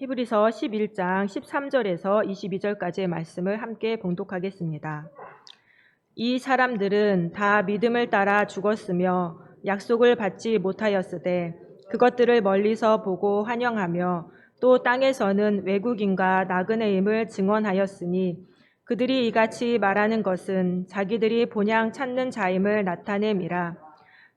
히브리서 11장 13절에서 22절까지의 말씀을 함께 봉독하겠습니다. 이 사람들은 다 믿음을 따라 죽었으며 약속을 받지 못하였으되 그것들을 멀리서 보고 환영하며 또 땅에서는 외국인과 나그네임을 증언하였으니 그들이 이같이 말하는 것은 자기들이 본향 찾는 자임을 나타냄이라.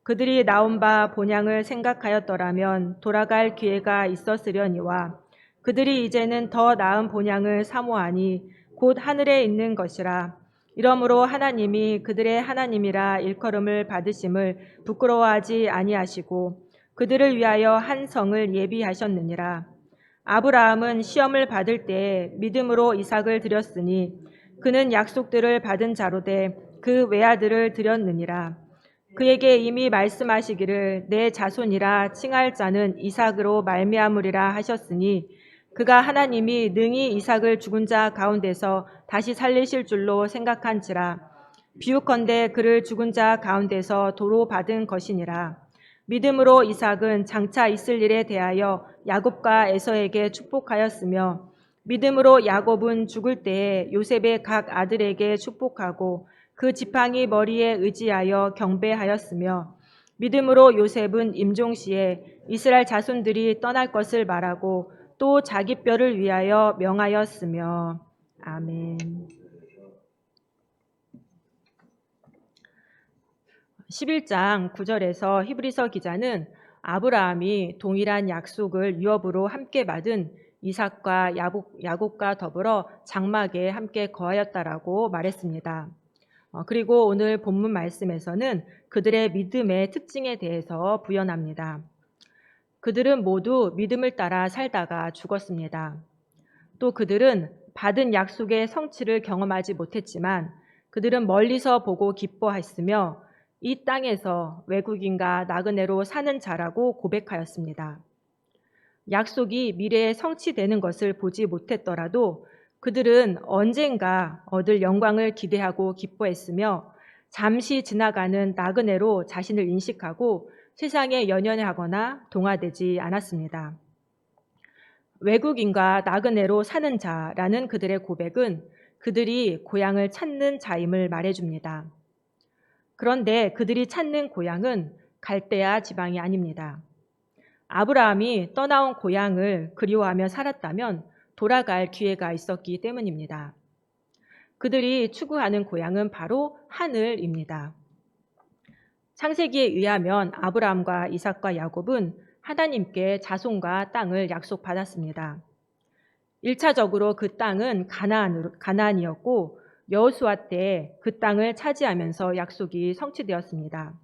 그들이 나온 바 본향을 생각하였더라면 돌아갈 기회가 있었으려니와 그들이 이제는 더 나은 본향을 사모하니 곧 하늘에 있는 것이라. 이러므로 하나님이 그들의 하나님이라 일컬음을 받으심을 부끄러워하지 아니하시고 그들을 위하여 한 성을 예비하셨느니라. 아브라함은 시험을 받을 때에 믿음으로 이삭을 드렸으니 그는 약속들을 받은 자로되 그 외아들을 드렸느니라. 그에게 이미 말씀하시기를 내 자손이라 칭할 자는 이삭으로 말미암으리라 하셨으니 그가 하나님이 능히 이삭을 죽은 자 가운데서 다시 살리실 줄로 생각한지라. 비유컨대 그를 죽은 자 가운데서 도로 받은 것이니라. 믿음으로 이삭은 장차 있을 일에 대하여 야곱과 에서에게 축복하였으며 믿음으로 야곱은 죽을 때에 요셉의 각 아들에게 축복하고 그 지팡이 머리에 의지하여 경배하였으며 믿음으로 요셉은 임종시에 이스라엘 자손들이 떠날 것을 말하고 또 자기 뼈를 위하여 명하였으며. 아멘. 11장 9절에서 히브리서 기자는 아브라함이 동일한 약속을 유업으로 함께 받은 이삭과 야곱과 더불어 장막에 함께 거하였다라고 말했습니다. 그리고 오늘 본문 말씀에서는 그들의 믿음의 특징에 대해서 부연합니다. 그들은 모두 믿음을 따라 살다가 죽었습니다. 또 그들은 받은 약속의 성취를 경험하지 못했지만 그들은 멀리서 보고 기뻐했으며 이 땅에서 외국인과 나그네로 사는 자라고 고백하였습니다. 약속이 미래에 성취되는 것을 보지 못했더라도 그들은 언젠가 얻을 영광을 기대하고 기뻐했으며 잠시 지나가는 나그네로 자신을 인식하고 세상에 연연하거나 동화되지 않았습니다. 외국인과 나그네로 사는 자라는 그들의 고백은 그들이 고향을 찾는 자임을 말해줍니다. 그런데 그들이 찾는 고향은 갈대아 지방이 아닙니다. 아브라함이 떠나온 고향을 그리워하며 살았다면 돌아갈 기회가 있었기 때문입니다. 그들이 추구하는 고향은 바로 하늘입니다. 창세기에 의하면 아브라함과 이삭과 야곱은 하나님께 자손과 땅을 약속받았습니다. 1차적으로 그 땅은 가나안이었고 여호수아 때 그 땅을 차지하면서 약속이 성취되었습니다.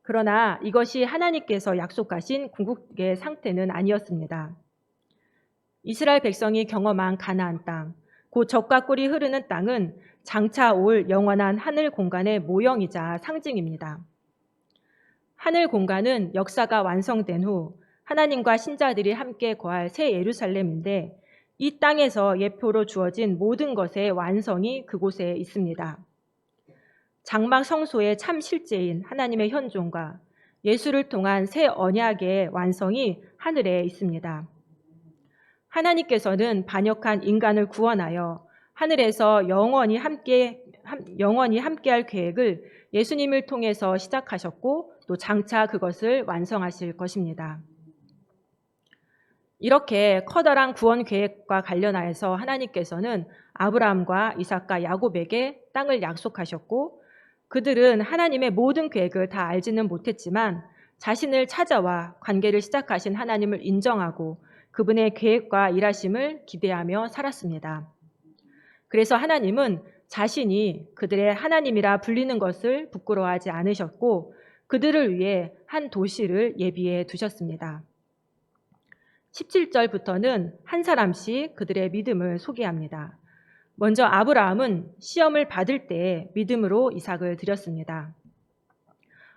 그러나 이것이 하나님께서 약속하신 궁극의 상태는 아니었습니다. 이스라엘 백성이 경험한 가나안 땅, 곧 젖과 꿀이 흐르는 땅은 장차 올 영원한 하늘 공간의 모형이자 상징입니다. 하늘 공간은 역사가 완성된 후 하나님과 신자들이 함께 거할 새 예루살렘인데 이 땅에서 예표로 주어진 모든 것의 완성이 그곳에 있습니다. 장막 성소의 참 실제인 하나님의 현존과 예수를 통한 새 언약의 완성이 하늘에 있습니다. 하나님께서는 반역한 인간을 구원하여 하늘에서 영원히 함께할 계획을 예수님을 통해서 시작하셨고 또 장차 그것을 완성하실 것입니다. 이렇게 커다란 구원 계획과 관련하여서 하나님께서는 아브라함과 이삭과 야곱에게 땅을 약속하셨고 그들은 하나님의 모든 계획을 다 알지는 못했지만 자신을 찾아와 관계를 시작하신 하나님을 인정하고 그분의 계획과 일하심을 기대하며 살았습니다. 그래서 하나님은 자신이 그들의 하나님이라 불리는 것을 부끄러워하지 않으셨고 그들을 위해 한 도시를 예비해 두셨습니다. 17절부터는 한 사람씩 그들의 믿음을 소개합니다. 먼저 아브라함은 시험을 받을 때 믿음으로 이삭을 드렸습니다.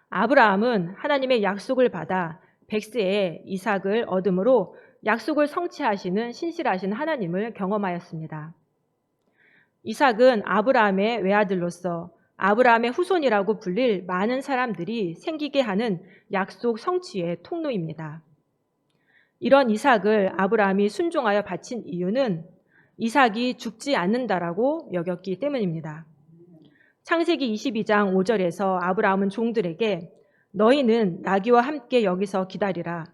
아브라함은 하나님의 약속을 받아 100세에 이삭을 얻음으로 약속을 성취하시는 신실하신 하나님을 경험하였습니다. 이삭은 아브라함의 외아들로서 아브라함의 후손이라고 불릴 많은 사람들이 생기게 하는 약속 성취의 통로입니다. 이런 이삭을 아브라함이 순종하여 바친 이유는 이삭이 죽지 않는다라고 여겼기 때문입니다. 창세기 22장 5절에서 아브라함은 종들에게 너희는 나귀와 함께 여기서 기다리라.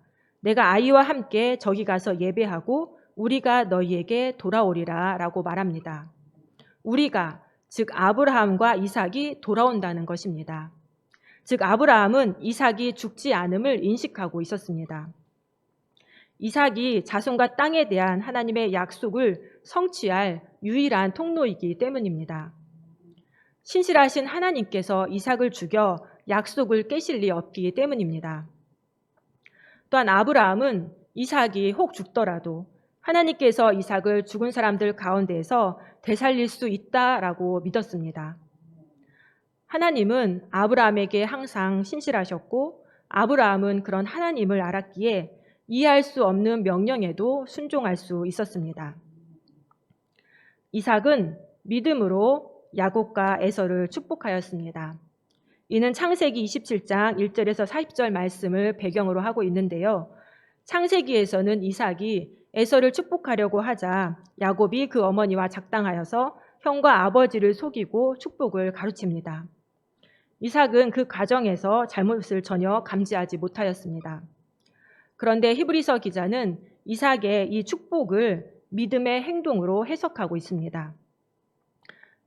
내가 아이와 함께 저기 가서 예배하고 우리가 너희에게 돌아오리라 라고 말합니다. 우리가, 즉 아브라함과 이삭이 돌아온다는 것입니다. 즉 아브라함은 이삭이 죽지 않음을 인식하고 있었습니다. 이삭이 자손과 땅에 대한 하나님의 약속을 성취할 유일한 통로이기 때문입니다. 신실하신 하나님께서 이삭을 죽여 약속을 깨실 리 없기 때문입니다. 또한 아브라함은 이삭이 혹 죽더라도 하나님께서 이삭을 죽은 사람들 가운데에서 되살릴 수 있다라고 믿었습니다. 하나님은 아브라함에게 항상 신실하셨고 아브라함은 그런 하나님을 알았기에 이해할 수 없는 명령에도 순종할 수 있었습니다. 이삭은 믿음으로 야곱과 에서를 축복하였습니다. 이는 창세기 27장 1절에서 40절 말씀을 배경으로 하고 있는데요. 창세기에서는 이삭이 에서를 축복하려고 하자 야곱이 그 어머니와 작당하여서 형과 아버지를 속이고 축복을 가르칩니다. 이삭은 그 과정에서 잘못을 전혀 감지하지 못하였습니다. 그런데 히브리서 기자는 이삭의 이 축복을 믿음의 행동으로 해석하고 있습니다.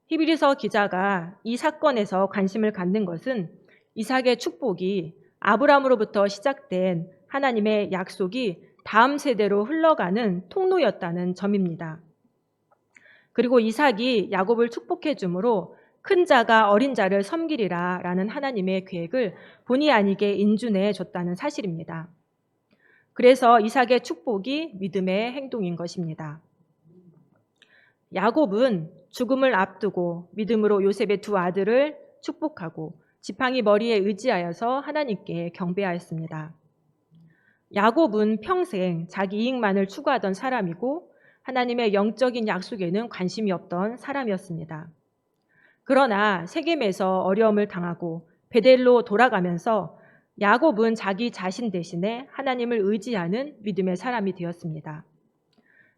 히브리서 기자가 이 사건에서 관심을 갖는 것은 이삭의 축복이 아브라함으로부터 시작된 하나님의 약속이 다음 세대로 흘러가는 통로였다는 점입니다. 그리고 이삭이 야곱을 축복해 주므로 큰 자가 어린 자를 섬기리라 라는 하나님의 계획을 본의 아니게 인준해 줬다는 사실입니다. 그래서 이삭의 축복이 믿음의 행동인 것입니다. 야곱은 죽음을 앞두고 믿음으로 요셉의 두 아들을 축복하고 지팡이 머리에 의지하여서 하나님께 경배하였습니다. 야곱은 평생 자기 이익만을 추구하던 사람이고 하나님의 영적인 약속에는 관심이 없던 사람이었습니다. 그러나 세겜에서 어려움을 당하고 베델로 돌아가면서 야곱은 자기 자신 대신에 하나님을 의지하는 믿음의 사람이 되었습니다.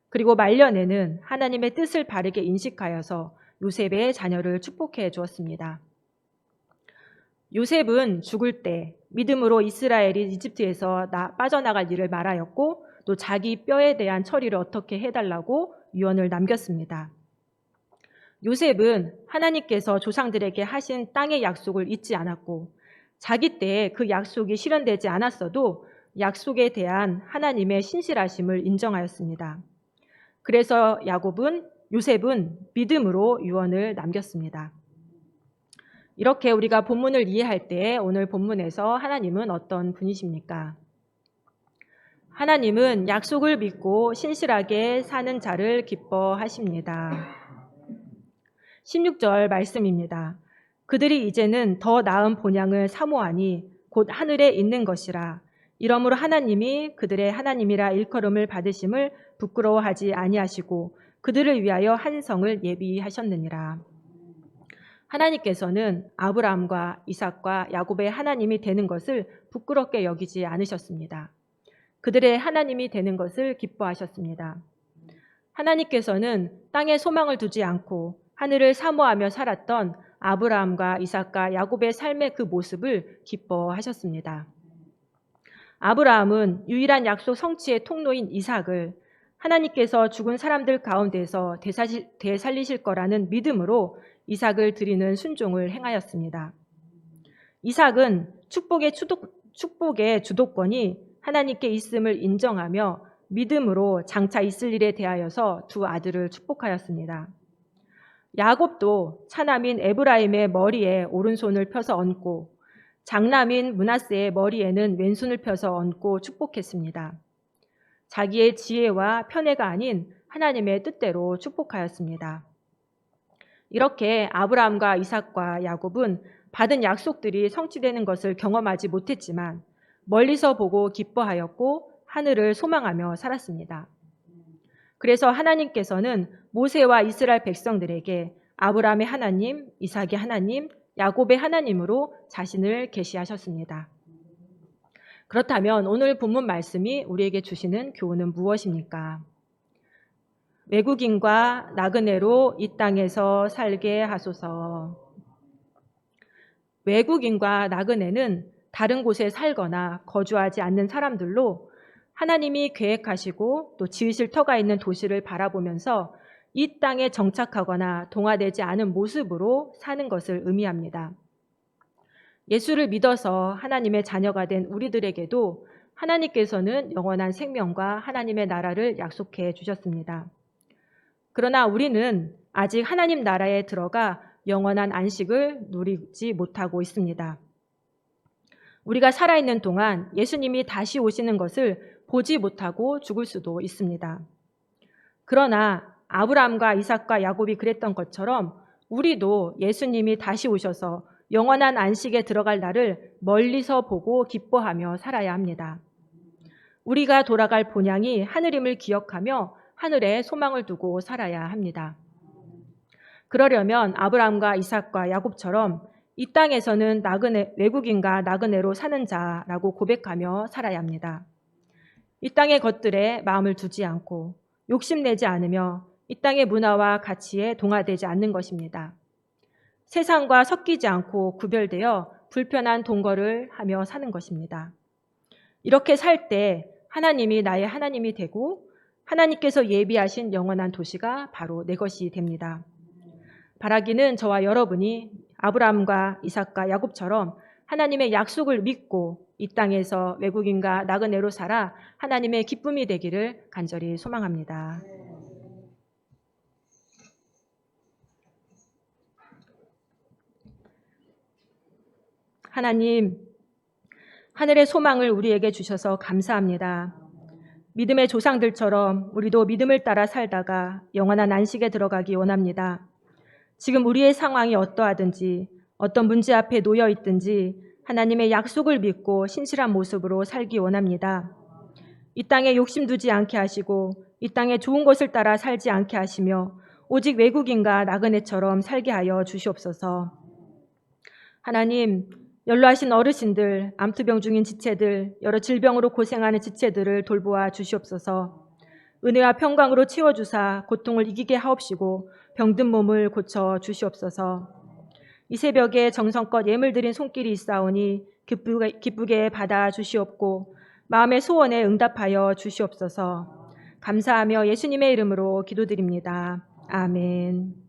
그리고 말년에는 하나님의 뜻을 바르게 인식하여서 요셉의 자녀를 축복해 주었습니다. 요셉은 죽을 때 믿음으로 이스라엘이 이집트에서 빠져나갈 일을 말하였고 또 자기 뼈에 대한 처리를 어떻게 해달라고 유언을 남겼습니다. 요셉은 하나님께서 조상들에게 하신 땅의 약속을 잊지 않았고 자기 때에 그 약속이 실현되지 않았어도 약속에 대한 하나님의 신실하심을 인정하였습니다. 그래서 요셉은 믿음으로 유언을 남겼습니다. 이렇게 우리가 본문을 이해할 때 오늘 본문에서 하나님은 어떤 분이십니까? 하나님은 약속을 믿고 신실하게 사는 자를 기뻐하십니다. 16절 말씀입니다. 그들이 이제는 더 나은 본향을 사모하니 곧 하늘에 있는 것이라. 이러므로 하나님이 그들의 하나님이라 일컬음을 받으심을 부끄러워하지 아니하시고 그들을 위하여 한 성을 예비하셨느니라. 하나님께서는 아브라함과 이삭과 야곱의 하나님이 되는 것을 부끄럽게 여기지 않으셨습니다. 그들의 하나님이 되는 것을 기뻐하셨습니다. 하나님께서는 땅에 소망을 두지 않고 하늘을 사모하며 살았던 아브라함과 이삭과 야곱의 삶의 그 모습을 기뻐하셨습니다. 아브라함은 유일한 약속 성취의 통로인 이삭을 하나님께서 죽은 사람들 가운데서 되살리실 거라는 믿음으로 이삭을 드리는 순종을 행하였습니다. 이삭은 축복의 주도권이 하나님께 있음을 인정하며 믿음으로 장차 있을 일에 대하여서 두 아들을 축복하였습니다. 야곱도 차남인 에브라임의 머리에 오른손을 펴서 얹고 장남인 므낫세의 머리에는 왼손을 펴서 얹고 축복했습니다. 자기의 지혜와 편애가 아닌 하나님의 뜻대로 축복하였습니다. 이렇게 아브라함과 이삭과 야곱은 받은 약속들이 성취되는 것을 경험하지 못했지만 멀리서 보고 기뻐하였고 하늘을 소망하며 살았습니다. 그래서 하나님께서는 모세와 이스라엘 백성들에게 아브라함의 하나님, 이삭의 하나님, 야곱의 하나님으로 자신을 계시하셨습니다. 그렇다면 오늘 본문 말씀이 우리에게 주시는 교훈은 무엇입니까? 외국인과 나그네로 이 땅에서 살게 하소서. 외국인과 나그네는 다른 곳에 살거나 거주하지 않는 사람들로 하나님이 계획하시고 또 지으실 터가 있는 도시를 바라보면서 이 땅에 정착하거나 동화되지 않은 모습으로 사는 것을 의미합니다. 예수를 믿어서 하나님의 자녀가 된 우리들에게도 하나님께서는 영원한 생명과 하나님의 나라를 약속해 주셨습니다. 그러나 우리는 아직 하나님 나라에 들어가 영원한 안식을 누리지 못하고 있습니다. 우리가 살아있는 동안 예수님이 다시 오시는 것을 보지 못하고 죽을 수도 있습니다. 그러나 아브라함과 이삭과 야곱이 그랬던 것처럼 우리도 예수님이 다시 오셔서 영원한 안식에 들어갈 날을 멀리서 보고 기뻐하며 살아야 합니다. 우리가 돌아갈 본향이 하늘임을 기억하며 하늘에 소망을 두고 살아야 합니다. 그러려면 아브라함과 이삭과 야곱처럼 이 땅에서는 외국인과 나그네로 사는 자라고 고백하며 살아야 합니다. 이 땅의 것들에 마음을 두지 않고 욕심내지 않으며 이 땅의 문화와 가치에 동화되지 않는 것입니다. 세상과 섞이지 않고 구별되어 불편한 동거를 하며 사는 것입니다. 이렇게 살 때 하나님이 나의 하나님이 되고 하나님께서 예비하신 영원한 도시가 바로 내 것이 됩니다. 바라기는 저와 여러분이 아브라함과 이삭과 야곱처럼 하나님의 약속을 믿고 이 땅에서 외국인과 나그네로 살아 하나님의 기쁨이 되기를 간절히 소망합니다. 하나님, 하늘의 소망을 우리에게 주셔서 감사합니다. 믿음의 조상들처럼 우리도 믿음을 따라 살다가 영원한 안식에 들어가기 원합니다. 지금 우리의 상황이 어떠하든지 어떤 문제 앞에 놓여 있든지 하나님의 약속을 믿고 신실한 모습으로 살기 원합니다. 이 땅에 욕심 두지 않게 하시고 이 땅에 좋은 것을 따라 살지 않게 하시며 오직 외국인과 나그네처럼 살게 하여 주시옵소서. 하나님, 연로하신 어르신들, 암투병 중인 지체들, 여러 질병으로 고생하는 지체들을 돌보아 주시옵소서. 은혜와 평강으로 채워주사 고통을 이기게 하옵시고 병든 몸을 고쳐 주시옵소서. 이 새벽에 정성껏 예물 드린 손길이 있사오니 기쁘게 받아 주시옵고 마음의 소원에 응답하여 주시옵소서. 감사하며 예수님의 이름으로 기도드립니다. 아멘.